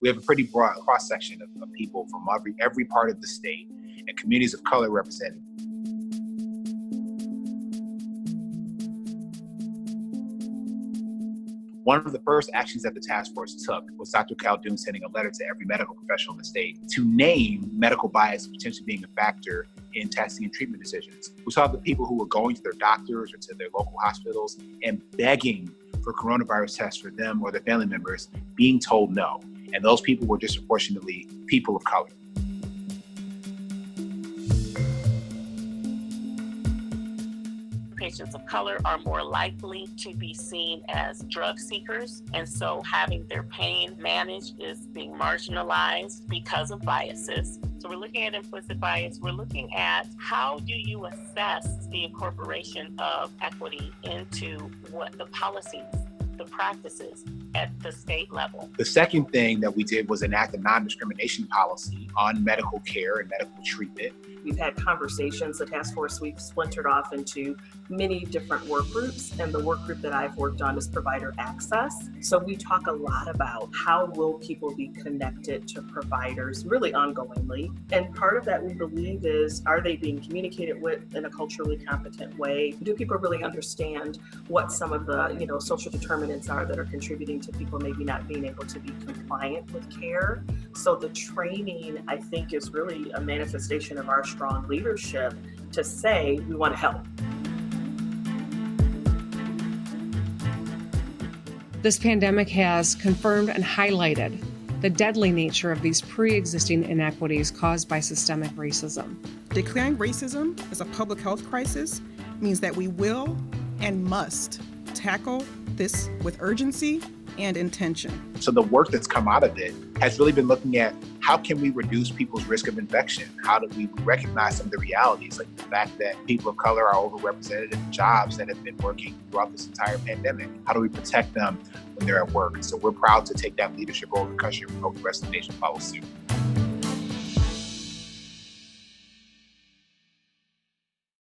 We have a pretty broad cross-section of people from every part of the state and communities of color represented. One of the first actions that the task force took was Dr. Khaldun sending a letter to every medical professional in the state to name medical bias potentially being a factor in testing and treatment decisions. We saw the people who were going to their doctors or to their local hospitals and begging for coronavirus tests for them or their family members being told no. And those people were disproportionately people of color. Patients of color are more likely to be seen as drug seekers, and so having their pain managed is being marginalized because of biases. So we're looking at implicit bias. We're looking at how do you assess the incorporation of equity into what the policies, the practices at the state level. The second thing that we did was enact a non-discrimination policy on medical care and medical treatment. We've had conversations. The task force, we've splintered off into many different work groups, and the work group that I've worked on is provider access. So we talk a lot about how will people be connected to providers really ongoingly. And part of that we believe is, are they being communicated with in a culturally competent way? Do people really understand what some of the social determinants are that are contributing to people maybe not being able to be compliant with care? So the training, I think, is really a manifestation of our strong leadership to say we want to help. This pandemic has confirmed and highlighted the deadly nature of these pre-existing inequities caused by systemic racism. Declaring racism as a public health crisis means that we will and must tackle this with urgency and intention. So the work that's come out of it has really been looking at how can we reduce people's risk of infection? How do we recognize some of the realities, like the fact that people of color are overrepresented in jobs that have been working throughout this entire pandemic? How do we protect them when they're at work? And so we're proud to take that leadership role in the country and we hope the rest of the nation follows suit.